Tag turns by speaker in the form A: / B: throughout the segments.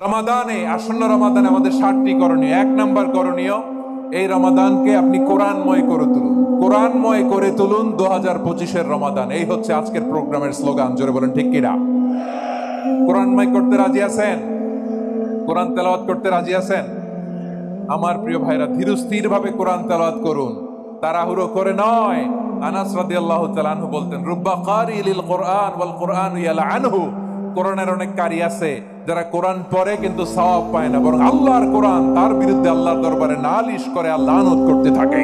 A: রমাদানে আসন্ন রমাদানে আমাদের 7টি করণীয়। 1 নাম্বার করণীয়, এই রমাদানকে আপনি কোরআনময় করে তুলুন। কোরআনময় করে তুলুন 2025-এর রমাদান। এই হচ্ছে আজকের প্রোগ্রামের স্লোগান। জোরে বলেন ঠিক কিনা? কোরআনময় করতে রাজি আছেন? কোরআন তেলাওয়াত করতে রাজি আছেন? আমার প্রিয় ভাইরা, ধীরস্থির ভাবে কোরআন তেলাওয়াত করুন, তাড়াহুড়ো করে নয়। আনাস রাদিয়াল্লাহু তাআলা আনহু বলতেন, রুব্বা কারি লিল কোরআন ওয়াল কোরআন ইয়ালআনহু। কোরআনের অনেক কারি আছে যারা কোরআন পড়ে কিন্তু সওয়াব পায় না, বরং আল্লাহর কোরআন তার বিরুদ্ধে আল্লাহর দরবারে নালিশ করে, আল্লাহ লানত করতে থাকে।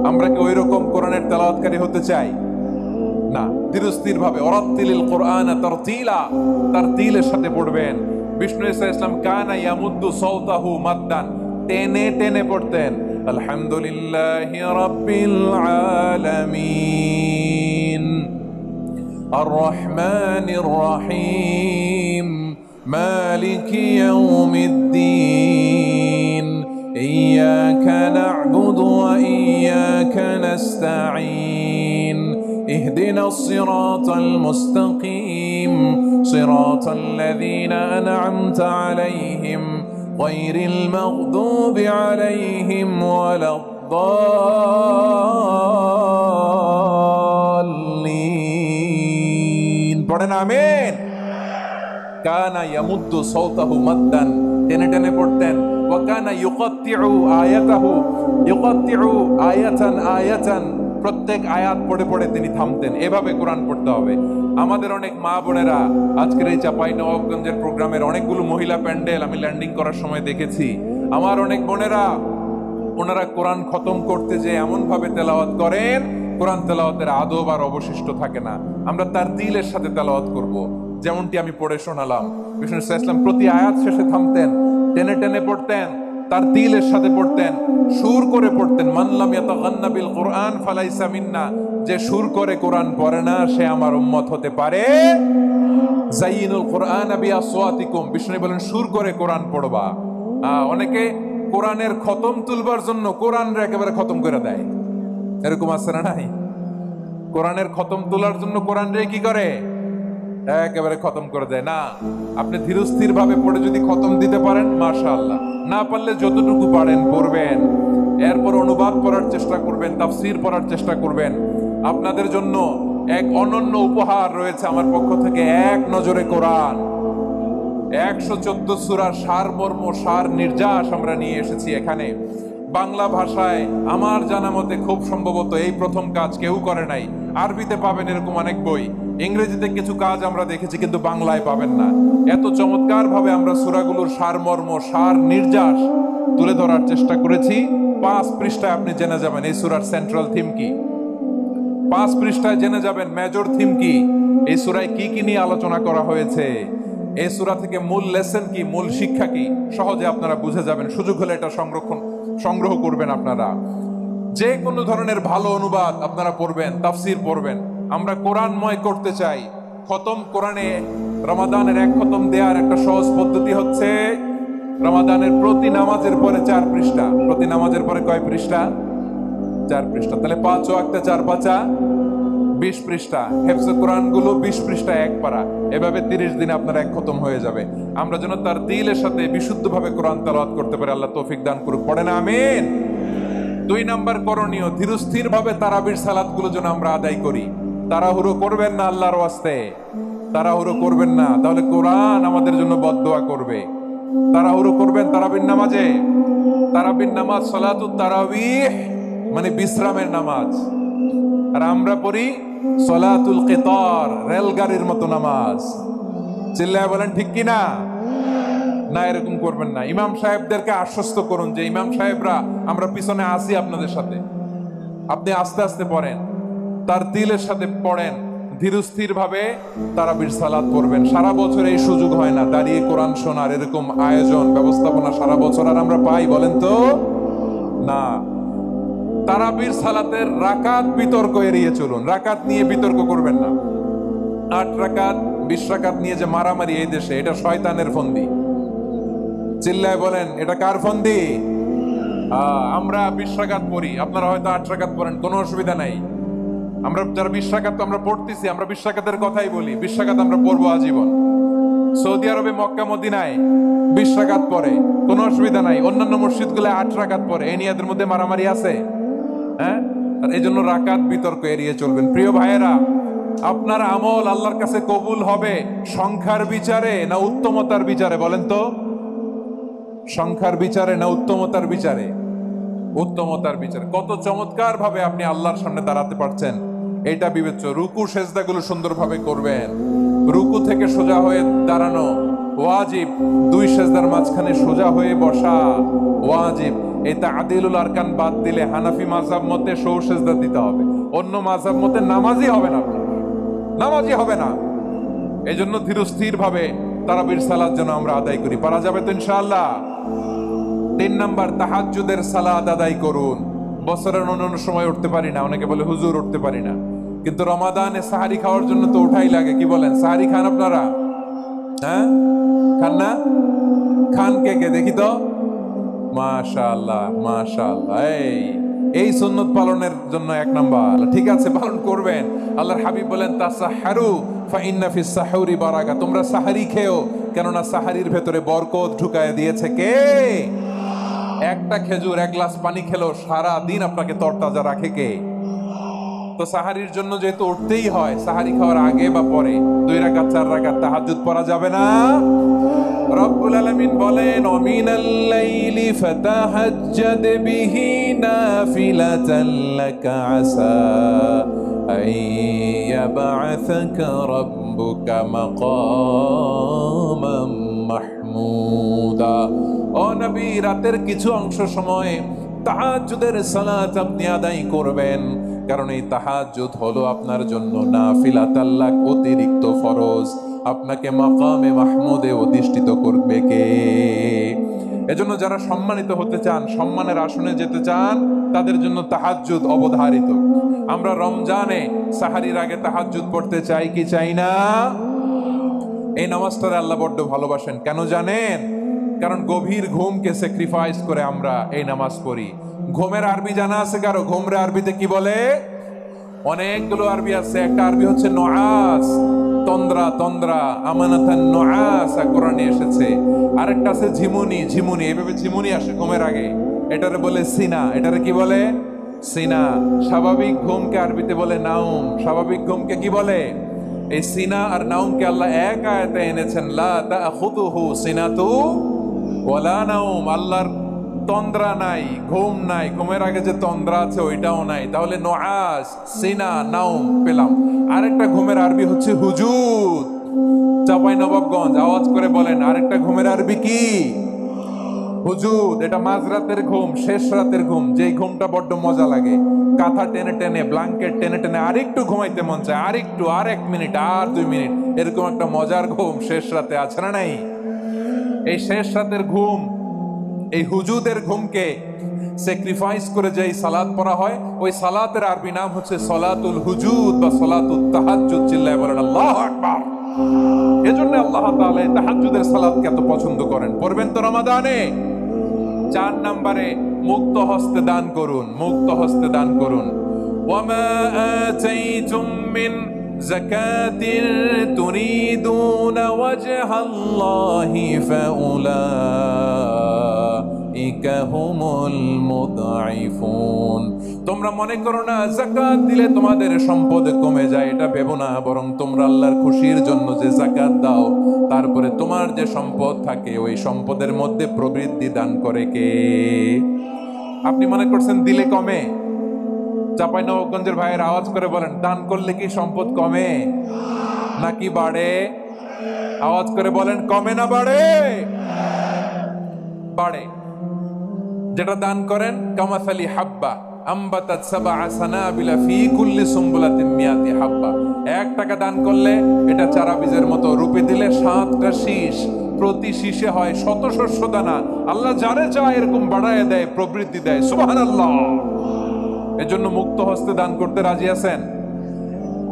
A: আমরা কি ওই রকম কোরআনের তেলাওয়াতকারী হতে চাই? না। ধীরস্থির ভাবে ওরাত্তিলিল কোরআন তারতিলা, তারতিলের সাথে পড়বেন। বিষ্ণু ইসা ইসলাম কানা ইয়ামুদ্দু সাওতাহু মাদ্দান, টেনে টেনে পড়তেন। আলহামদুলিল্লাহি রাব্বিল আলামিন আর রহমানির রহিম মালিকি ইয়াউমিদ্দিন ইয়্যাকা না'বুদু ওয়া ইয়্যাকা নাস্তাঈন اهدنا الصراط المستقيم صراط الذين أنعمت عليهم غير المغضوب عليهم ولا الضالين পড়েন আমিন। কানা ইয়ামুদ্দু সাওতাহু মাদ্দান, টেনে টেনে পড়তেন। ওয়া কানা ইউকাত্তিউ আয়াতাহু, ইউকাত্তিউ আয়াতান আয়াতান, প্রত্যেক আয়াত পড়ে পড়ে তিনি থামতেন। এভাবে কোরআন পড়তে হবে। আমাদের অনেক মা বোনেরা আজকের এই চাঁপাইনবাবগঞ্জের প্রোগ্রামের অনেকগুলো মহিলা প্যান্ডেল আমি ল্যান্ডিং করার সময় দেখেছি। আমার অনেক বোনেরা, ওনারা কোরআন খতম করতে যে এমন ভাবে তেলাওয়াত করেন, কোরআন তেলাওয়াতের আদব আর অবশিষ্ট থাকে না। আমরা তার দিলের সাথে তেলাওয়াত করব, যেমনটি আমি পড়ে শোনালাম। বিষ্ণু ইসলাম প্রতি আয়াত শেষে থামতেন, টেনে টেনে পড়তেন, তার দিলের সাথে পড়তেন, সুর করে পড়তেন। মান লাম ইয়াতাগান্না বিল কোরআন ফালাইসা মিন্না, যে সুর করে কোরআন পড়ে না সে আমার উম্মত হতে পারে। যায়িনুল কোরআন বিআসওয়াতিকুম, বিষ্ণু বলেন সুর করে কোরআন পড়বা। অনেকে কোরআনের খতম তুলবার জন্য কোরআনরে একেবারে খতম করে দেয়, এরকম আছে না নাই? কোরআনের খতম তোলার জন্য কোরআনরে কি করে? একেবারে খতম করে দেয়। না, আপনি ধীরস্থির ভাবে পড়ে যদি খতম দিতে পারেন মাশাআল্লাহ, না পারলে যতটুকু পারেন পড়বেন। এরপর অনুবাদ পড়ার চেষ্টা করবেন, তাফসীর পড়ার চেষ্টা করবেন। আপনাদের জন্য এক অনন্য উপহার রয়েছে আমার পক্ষ থেকে, এক নজরে কোরআন। 114 সূরার সারমর্ম, সার নির্যাস আমরা নিয়ে এসেছি এখানে বাংলা ভাষায়। আমার জানা মতে খুব সম্ভবত এই প্রথম কাজ, কেউ করে নাই। আরবিতে পাবেন এরকম অনেক বই, ইংরেজিতে কিছু কাজ আমরা দেখেছি, কিন্তু বাংলায় পাবেন না। এত চমৎকার ভাবে আমরা সূরাগুলোর সারমর্ম, সার নির্যাস তুলে ধরার চেষ্টা করেছি। 5 পৃষ্ঠায় আপনি জেনে যাবেন এই সূরার সেন্ট্রাল থিম কি। 5 পৃষ্ঠায় জেনে যাবেন মেজর থিম কি, এই সূরায় কি কি নিয়ে আলোচনা করা হয়েছে, এই সূরা থেকে মূল লেসন কি, মূল শিক্ষা কি, সহজে আপনারা বুঝে যাবেন। সুযোগ হলে এটা সংগ্রহ করবেন। আপনারা যে কোনো ধরনের ভালো অনুবাদ আপনারা পড়বেন, তাফসীর পড়বেন। আমরা কোরআনময় করতে চাই। খতম কোরআনে রমাদানের 1 খতম দেওয়ার একটা সহজ পদ্ধতি হচ্ছে, রমাদানের প্রতি নামাজের পরে 4 পৃষ্ঠা। প্রতি নামাজের পরে কয় পৃষ্ঠা? 4 পৃষ্ঠা। তাহলে 5 ওয়াক্তে 4 পাঁচা 20 পৃষ্ঠা। হেফজে কোরআন গুলো 20 পৃষ্ঠা 1 পারা। এভাবে 30 দিনে আপনার 1 খতম হয়ে যাবে। আমরা যেন তার দিলের সাথে বিশুদ্ধভাবে কোরআন তেলাওয়াত করতে পারি, আল্লাহ তৌফিক দান করুক। পড়েন আমিন। 2 নাম্বার করণীয়, ধীরস্থির ভাবে তারাবির সালাত গুলো যেন আমরা আদায় করি। তাড়াহুড়ো করবেন না, আল্লাহর ওয়াস্তে তাড়াহুড়ো করবেন না, তাহলে কোরআন আমাদের জন্য বদদোয়া করবে। তাড়াহুড়ো করবেন তারাবির নামাজে। তারাবির নামাজ সালাতুত তারাবিহ মানে বিশ্রামের নামাজ, আর আমরা পড়ি সালাতুল কিতার, রেলগাড়ির মতো নামাজ। চিল্লায় বলেন ঠিক কিনা? না, এরকম করবেন না। ইমাম সাহেবদেরকে আশ্বস্ত করুন যে ইমাম সাহেবরা আমরা পিছনে আসি আপনাদের সাথে, আপনি আস্তে আস্তে পড়েন, তার দিলের সাথে পড়েন, ধীরস্থির ভাবে তারাবির সালাত পড়বেন। সারা বছর এই সুযোগ হয় না দাঁড়িয়ে কোরআন শোনার, এরকম আয়োজন ব্যবস্থাপনা সারা বছর আর আমরা পাই বলেন তো? না। তারাবির সালাতের রাকাত বিতর্ক এড়িয়ে চলুন। রাকাত নিয়ে বিতর্ক করবেন না। 8 রাকাত 20 রাকাত নিয়ে যে মারামারি এই দেশে, এটা শয়তানের ফন্দি। চিল্লায় বলেন এটা কার ফন্দি? আমরা 20 রাকাত পড়ি, আপনারা হয়তো 8 রাকাত পড়েন, কোনো অসুবিধা নাই। আমরা যারা 20 রাকাত আমরা পড়তেছি, আমরা 20 রাকাতের কথাই বলি, 20 রাকাত আমরা পড়বো আজীবন। সৌদি আরবে মক্কা মদিনায় 20 রাকাত পড়ে, কোনো অসুবিধা নাই। অন্যান্য মসজিদগুলো 8 রাকাত পড়ে। এই নিয়ে এদের মধ্যে মারামারি আছে? হ্যাঁ, আর এই জন্য রাকাত বিতর্ক এড়িয়ে চলবেন। প্রিয় ভাইয়েরা, আপনার আমল আল্লাহর কাছে কবুল হবে সংখ্যার বিচারে না উত্তমতার বিচারে? বলেন তো, সংখ্যার বিচারে না উত্তমতার বিচারে? উত্তমতার বিচারে। কত চমৎকার ভাবে আপনি আল্লাহর সামনে দাঁড়াতে পারছেন এটা বিবেচ্য। রুকু সেজদাগুলো সুন্দরভাবে করবেন। রুকু থেকে সোজা হয়ে দাঁড়ানো ওয়াজিব, 2 সেজদার মাঝখানে সোজা হয়ে বসা ওয়াজিব। এই তা'দীলুল আরকান বাদ দিলে হানাফি মাযহাব মতে সৌ সেজদা দিতে হবে। অন্য মাযহাব মতে নামাজই হবে না, নামাজই হবে না। এই জন্য ধীরস্থির ভাবে তারাবির সালাত যেন আমরা আদায় করি। পারা যাবে তো ইনশাআল্লাহ? 3 নাম্বার, তাহাজ্জুদের সালাত আদায় করুন। বছরের অন্যান্য সময় উঠতে পারি না, অনেকে বলে হুজুর উঠতে পারি না, কিন্তু রমাদানে সাহারি খাওয়ার জন্য তো উঠাই লাগে। কি বলেন, সাহারি খান আপনারা? হ্যাঁ, খান না? খান কে কে দেখি তো? মাশাআল্লাহ মাশাআল্লাহ। এই সুন্নত পালনের জন্য 1 নাম্বার। ঠিক আছে, পালন করবেন। আল্লাহর হাবিব বলেন তাসাহহারু ফা ইন্না ফিস সাহুরি বারাকা, তোমরা সাহারি খেও, কেননা সাহারির ভেতরে বরকত ঢুকায় দিয়েছে কে? একটা খেজুর, 1 গ্লাস পানি খেলো সারা দিন আপনাকে তরতাজা রাখে কে? তো সাহারির জন্য যেহেতু উঠতেই হয়, সাহারি খাওয়ার আগে বা পরে 2 রাকাত 4 রাকাত তাহাজ্জুদ পড়া যাবে না? রব্বুল আলামিন বলেন ওয়ামিনাল লাইলি ফাতাহাজ্জাদ বিহি নাফিলাতান লাকা আসা আইয়াবআসাকা রাব্বুকা মাকামাম মাহমুদা। ও নবী, রাতের কিছু অংশ সময় তাহাজ্জুদের সালাত আপনি আদায় করবেন, কারণ এই তাহাজ্জুদ হলো আপনার জন্য নাফিলাতাল লাক, অতিরিক্ত ফরজ। আপনাকে মাকামে মাহমুদে অধিষ্ঠিত করবে কে? এজন্য যারা সম্মানিত হতে চান, সম্মানের আসনে যেতে চান, তাদের জন্য তাহাজ্জুদ অবধারিত। আমরা রমজানে সাহারির আগে তাহাজ্জুদ পড়তে চাই কি চাই না? এই নামাজটারে আল্লাহ বড্ড ভালোবাসেন। কেন জানেন? কারণ গভীর ঘুমকে স্যাক্রিফাইস করে আমরা এই নামাজ পড়ি। ঘুমের আরবি জানা আছে কারো? ঘুমরে আরবিতে কি বলে? অনেকগুলো আরবি আছে। একটা আরবি হচ্ছে নুআস, তন্দ্রা, তন্দ্রা, আমানাতান নুআস কোরআনে এসেছে। আরেকটা আছে ঝিমুনি, ঝিমুনি, এভাবে ঝিমুনি আসে ঘুমের আগে, এটারে বলে সিনা। এটারে কি বলে? সিনা। স্বাভাবিক ঘুমকে আরবিতে বলে নাউম। স্বাভাবিক ঘুমকে কি বলে? এই সিনা আর নাউমকে আল্লাহ এক আয়াতে এনেছেন, লা তাখুযুহু সিনাতু ওয়ালা নাউম। আল্লাহর তন্দ্রা নাই, ঘুম নাই। ঘুমের আগে যে তন্দ্রা আছে ওইটাও নাই। তাহলে নুআস, সিনা, নাউম পেলাম। আরেকটা ঘুমের আরবি হচ্ছে হুজুদ। চাঁপাইনবাবগঞ্জ আওয়াজ করে বলেন, আরেকটা ঘুমের আরবি কি? হুজুদ। এটা মাঝরাতের ঘুম, শেষ রাতের ঘুম, যেই ঘুমটা বড্ড মজা লাগে। কাঁথা টেনে টেনে, ব্ল্যাঙ্কেট টেনে টেনে আরেকটু ঘুমাইতে মন চায়, আরেকটু, আর 1 মিনিট, আর 2 মিনিট, এরকম একটা মজার ঘুম শেষ রাতে আছে না নাই? এই শেষ রাতের ঘুম, এই হুজুদের ঘুমকে স্যাক্রিফাইস করে যেই সালাত পড়া হয়, ওই সালাতের আরবি নাম হচ্ছে সলাতুল হুজুদ বা সলাতুত তাহাজ্জুদ। চিল্লায় বলেন আল্লাহু আকবার। এজন্য আল্লাহ তাআলা এই তাহাজ্জুদের সালাতকে এত পছন্দ করেন। পড়বেন তো রমাদানে। 4 নম্বরে মুক্ত হস্তে দান করুন, মুক্ত হস্তে দান করুন। ওয়ামা আতাইতুম মিন যাকাতিন তুরিদুনা ওয়াজহাল্লাহি ফাউলাইকা হুমুল মুদঈফুন। তোমরা মনে করো না যাকাত দিলে তোমাদের সম্পদ কমে যায়, এটা ভেবো না। বরং তোমরা আল্লাহর খুশির জন্য যে যাকাত দাও, তারপরে তোমার যে সম্পদ থাকে ওই সম্পদের মধ্যে প্রবৃদ্ধি দান করে কে? আপনি মনে করছেন দিলে কমে? চাঁপাইনবাবগঞ্জের ভাইয়ের আওয়াজ করে বলেন, দান করলে কি সম্পদ কমে নাকি বাড়ে? আওয়াজ করে বলেন, কমে না বাড়ে? বাড়ে। যেটা দান করেন, কামাসালি হাব্বা আম্বাতাত সাবআ সানাবিলা ফি কুল্লি সুমবুলাতিন মিয়াতি হাব্বা। 1 টাকা দান করলে এটা চারা বীজের মতো, রূপে দিলে 7টা শীষ, প্রতি শীষে হয় 100 শস্য দানা। আল্লাহ যারে চায় এরকম বাড়ায় দেয়, প্রবৃদ্ধি দেয়। সুবহানাল্লাহ। এজন্য মুক্ত হস্তে দান করতে রাজি আছেন?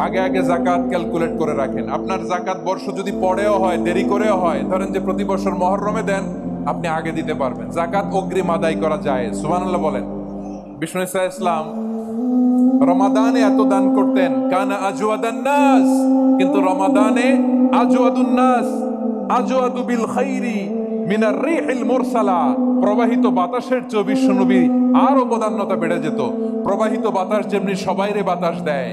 A: আগে আগে যাকাত ক্যালকুলেট করে রাখেন। আপনার যাকাত বর্ষ যদি পরেও হয়, দেরি করেও হয়, ধরেন যে প্রতি বছর মুহররমে দেন, আপনি আগে দিতে পারবেন। যাকাত অগ্রিম আদায় করা যায়। সুবহানাল্লাহ বলেন। বিষ্ণু ইসা ইসলাম রমাদানে এত দান করতেন, কানা আজওয়াদান নাস, কিন্তু রমাদানে আজওয়াদুন নাস আজওয়াদু বিল খাইরি মিনার রিহিল মুরসালা, প্রবাহিত বাতাসের চেয়ে বিশ্বনবী আরো বদান্যতা বেড়ে যেত। প্রবাহিত বাতাস যেমনি সবাইরে বাতাস দেয়,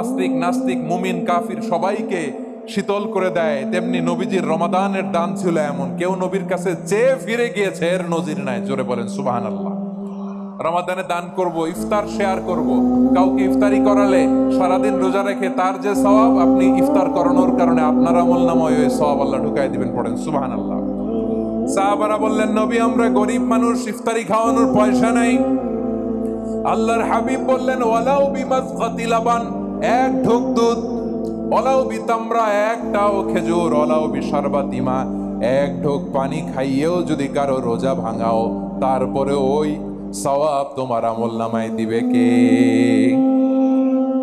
A: আস্তিক নাস্তিক মুমিন কাফির সবাইকে শীতল করে দেয়, তেমনি নবীজির রমাদানের দান ছিল এমন, কেউ নবীর কাছে চেয়ে ফিরে গিয়েছে এর নজির নাই। জোরে বলেন সুবহানাল্লাহ। রমাদানে দান করব, ইফতার শেয়ার করব। কাউকে ইফতারি করালে সারাদিন রোজা রেখে তার যে সওয়াব, আপনি ইফতার করানোর কারণে আপনার আমলনামায় ওই সওয়াব আল্লাহ ঢুকাই দিবেন। পড়েন সুবহানাল্লাহ। সাহাবারা বললেন, নবী আমরা গরিব মানুষ, ইফতারি খাওয়ানোর পয়সা নাই। আল্লাহর হাবিব বললেন, ওয়ালাউ বিমাজগাতি লাবান, এক ঢোক দুধ, ওয়ালাউ বিতামরা, একটাও খেজুর, ওয়ালাউ বিশারবাতি মা, এক ঢোক পানি খাইয়েও যদি কারো রোজা ভাঙাও, তারপরে ওই সওয়াব তোমার আমলনামায় দিবে কে?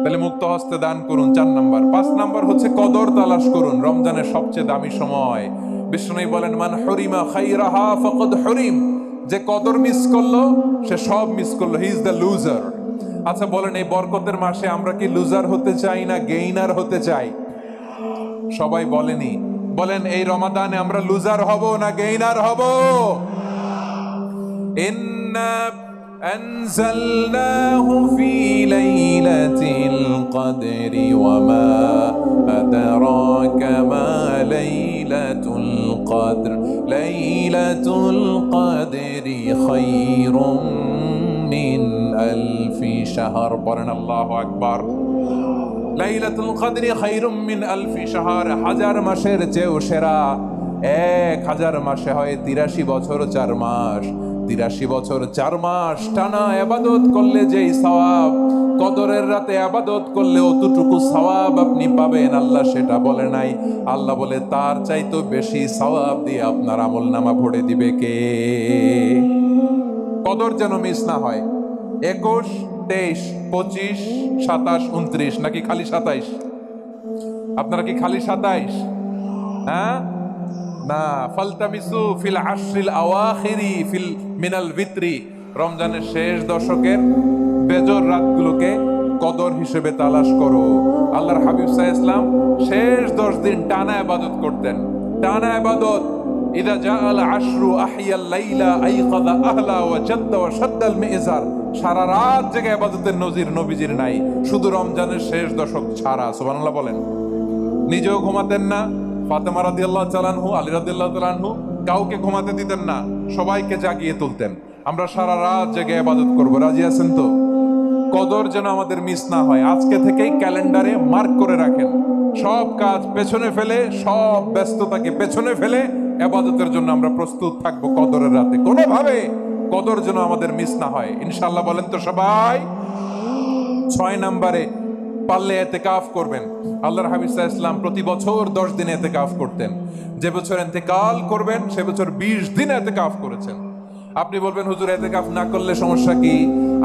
A: তাহলে মুক্ত হস্তে দান করুন, 4 নাম্বার। 5 নাম্বার হচ্ছে কদর তালাশ করুন। রমজানের সবচেয়ে দামি সময়। বিষ্ণু বলেন, মান হুরিমা খাইরাহা ফাকাদ হুরিম, যে কদর মিস করলো সে সব মিস করলো, হি ইজ দ্য লুজার। আচ্ছা বলেন, এই বরকতের মাসে আমরা কি লুজার হতে চাই না গেইনার হতে চাই? সবাই বলেনি, বলেন এই রমাদানে আমরা লুজার হব না গেইনার হব? ইন্না আনজালনাহু ফি লাইলাতিল কদরি ওয়া মা আদরাকা মা লাইলাতুল কদর, লাইলাতুল কদরি খায়রুম মিন আলফি শাহর। পড়েন আল্লাহু আকবার। লাইলাতুল কদরি খায়রুম মিন আলফি শাহর, 1000 মাসের চেয়েও সেরা। 1000 মাসে হয় 83 বছর 4 মাস। 83 বছর 4 মাস টানা ইবাদত করলে যেই সওয়াব, কদরের রাতে ইবাদত করলে অতটুকু সওয়াব আপনি পাবেন, আল্লাহ সেটা বলে নাই। আল্লাহ বলে তার চাইতে বেশি সওয়াব দিয়ে আপনার আমলনামা ভরে দিবে কে? কদর যেন মিস না হয়। 21, 23, 25, 27, 29 নাকি খালি 27? আপনারা কি খালি 27? হ্যাঁ না, ফালতামিসু ফিল আশরিল আওয়াখিরি ফিল মিনাল ভিতরি, রমজানের শেষ দশকের বেজর রাতগুলোকে কদর হিসেবে তালাশ করো। আল্লাহর হাবিব সাল্লাল্লাহু আলাইহি ওয়াসাল্লাম শেষ 10 দিন টানা ইবাদত করতেন, টানা ইবাদত। ইদা জাআল আশরু আহিয়াল লাইলা আইকাযা আহলা ওয়া জাদ্দা ওয়া শাদ্দাল মিজার, সারা রাত জেগে ইবাদতের নজির নবীজির নাই, শুধু রমজানের শেষ দশক ছাড়া। সুবহানাল্লাহ বলেন। নিজেও ঘুমাতেন না। ফাতেমা রাদিয়াল্লাহু তাআলা আনহু, আলী রাদিয়াল্লাহু তাআলা আনহু কাউকে ঘুমাতে দিতেন না, সবাইকে জাগিয়ে তুলতেন। আমরা সারা রাত জেগে ইবাদত করব, রাজি আছেন তো? কদর যেন আমাদের মিস না হয়। আজকে থেকেই ক্যালেন্ডারে মার্ক করে রাখেন, সব কাজ পেছনে ফেলে, সব ব্যস্ততাকে পেছনে ফেলে ইবাদতের জন্য আমরা প্রস্তুত থাকবো কদরের রাতে। কোনোভাবে কদর যেন আমাদের মিস না হয়, ইনশাআল্লাহ। বলেন তো সবাই। 6 নম্বরে পারলে ইতিকাফ করবেন। আল্লাহর হাবিব সাল্লাল্লাহু আলাইহি ওয়াসাল্লাম প্রতি বছর 10 দিন ইতিকাফ করতেন। যে বছর ইন্তেকাল করবেন সে বছর 20 দিন ইতিকাফ করেছেন। আপনি বলবেন, হুজুর ইতিকাফ না করলে সমস্যা কি?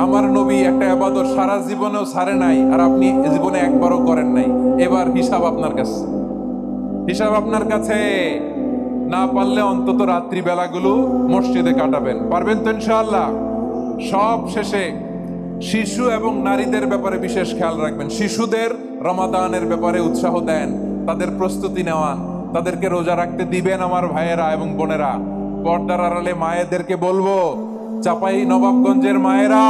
A: আমার নবী একটা ইবাদত সারা জীবনেও ছাড়ে নাই, আর আপনি জীবনে একবারও করেন নাই। এবার হিসাব আপনার কাছে, হিসাব আপনার কাছে। না পারলে অন্তত রাত্রি বেলাগুলো মসজিদে কাটাবেন। পারবেন তো ইনশাআল্লাহ? সব শেষে শিশু এবং নারীদের ব্যাপারে বিশেষ খেয়াল রাখবেন। শিশুদের রমাদানের ব্যাপারে উৎসাহ দেন, তাদের প্রস্তুতি নেওয়ান, তাদেরকে রোজা রাখতে দিবেন। আমার ভাইয়েরা এবং বোনেরা, পর্দার আড়ালে মায়েদেরকে বলবো, চাপাই নবাবগঞ্জের মায়েরা,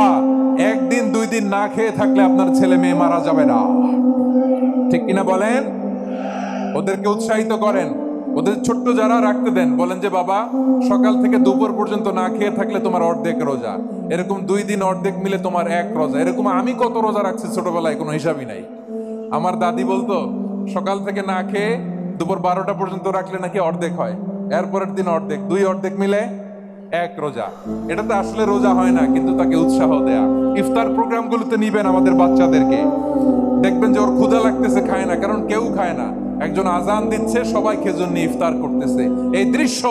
A: 1 দিন 2 দিন না খেয়ে থাকলে আপনার ছেলে মেয়ে মারা যাবে না। ঠিক কিনা বলেন? ওদেরকে উৎসাহিত করেন। ওদের ছোট্ট যারা রাখতে দেন, বলেন যে বাবা সকাল থেকে দুপুর পর্যন্ত না খেয়ে থাকলে তোমার অর্ধেক রোজা, এরকম 2 দিন অর্ধেক মিলে তোমার 1 রোজা। এরকম আমি কত রোজা রাখছি ছোটবেলায়, কোনো হিসাবই নাই। আমার দাদি বলতো সকাল থেকে না খেয়ে দুপুর 12টা পর্যন্ত রাখলে নাকি অর্ধেক হয়, এরপরের দিন অর্ধেক, 2 অর্ধেক মিলে 1 রোজা। এটা তো আসলে রোজা হয় না, কিন্তু তাকে উৎসাহ দেয়া। ইফতার প্রোগ্রামগুলোতে নিবেন আমাদের বাচ্চাদেরকে, দেখবেন যে ওর ক্ষুধা লাগতেছে, খায় না, কারণ কেউ খায় না। একজন আজান দিচ্ছে, সবাই খেজুর নিয়ে ইফতার করতেছে। এই দৃশ্য,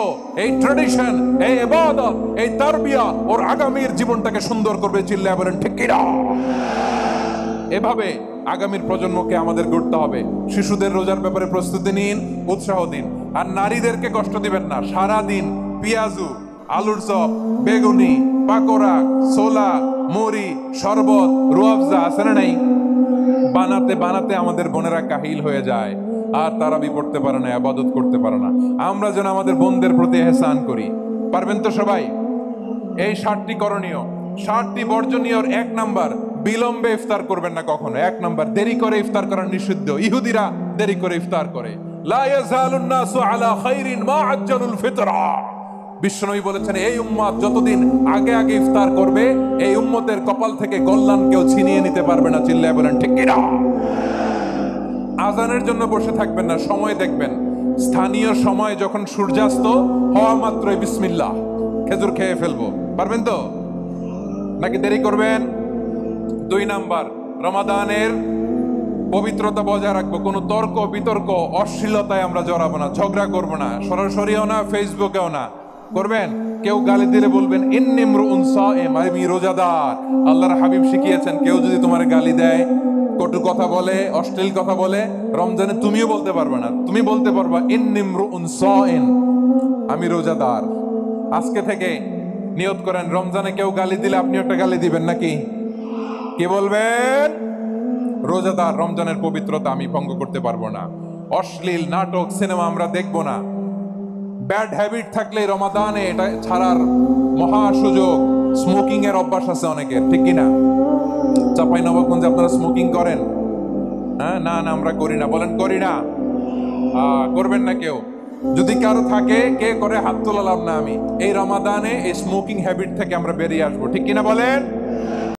A: এই ট্র্যাডিশন, এই ইবাদত, এই তারবিয়া ওর আগামীর জীবনটাকে সুন্দর করবে। চিল্লায় বলেন ঠিক কিনা? এভাবে আগামীর প্রজন্মকে আমাদের গড়তে হবে। শিশুদের রোজার ব্যাপারে প্রস্তুতি নিন, উৎসাহ দিন। আর নারীদেরকে কষ্ট দিবেন না। সারা দিন পেঁয়াজু, আলুর চপ, বেগুনি, পাকোড়া, ছোলা, মুড়ি, শরবত, রুয়াবজা আছে না নাই? বানাতে বানাতে আমাদের বোনেরা কাহিল হয়ে যায়। আর তারাবি পড়তে পারে না, ইবাদত করতে পারে না। আমরা যেন আমাদের বোনদের প্রতি ইহসান করি। পারবেন তো সবাই? এই 7টি করণীয়, 7টি বর্জনীয়র 1 নাম্বার, বিলম্বে ইফতার করবেন না কখনো। 1 নাম্বার, দেরি করে ইফতার করা নিষিদ্ধ। ইহুদিরা দেরি করে ইফতার করে। লা ইয়াজালুন নাসু আলা খাইরিন মা আজ্জালুল ফিতরা। বিশ্বনবী বলেছেন, এই উম্মত যতদিন আগে আগে ইফতার করবে, এই উম্মতের কপাল থেকে কল্যাণ কেউ ছিনিয়ে নিতে পারবে না। চিল্লায় বলেন ঠিক কিনা? আজানের জন্য বসে থাকবেন না, সময় দেখবেন। স্থানীয় সময় যখন সূর্যাস্ত হওয়া মাত্রই বিসমিল্লাহ, খেজুর খেয়ে ফেলবো। পারবেন তো নাকি দেরি করবেন? 2 নাম্বার, রমাদানের পবিত্রতা বজায় রাখবো। কোনো তর্ক বিতর্ক অশ্লীলতায় আমরা জড়াবো না, ঝগড়া করবো না, সরাসরিও না, ফেসবুকেও না। করবেন কেউ গালি দিলে বলবেন ইন্নী ইমরুউন সাইম, আমি রোজাদার। আল্লাহর হাবিব শিখিয়েছেন, কেউ যদি তোমার গালি দেয়, কটু কথা বলে, অশ্লীল কথা বলে, রমজানে তুমিও বলতে পারবে না। তুমি বলতে পারবা ইন্নী ইমরুউন সাইম, আমি রোজাদার। আজকে থেকে নিয়ত করেন, রমজানে কেউ গালি দিলে আপনি একটা গালি দিবেন নাকি? কি বলবেন? রোজাদার, রমজানের পবিত্রতা আমি ভঙ্গ করতে পারবো না। অশ্লীল নাটক সিনেমা আমরা দেখবো না। ব্যাড হ্যাবিট থাকলে রমাদানে এটা ছাড়ার মহা সুযোগ। স্মোকিং এর অভ্যাস আছে অনেকের, ঠিক কিনা? চাপাই নবাবগঞ্জে আপনারা স্মোকিং করেন? হ্যাঁ, না না আমরা করি না। বলেন করি না। করবেন না কেউ? যদি কারো থাকে, কে করে হাত তোলালাম না আমি। এই রমাদানে এই স্মোকিং হ্যাবিট থেকে আমরা বেরিয়ে আসবো, ঠিক কিনা বলেন?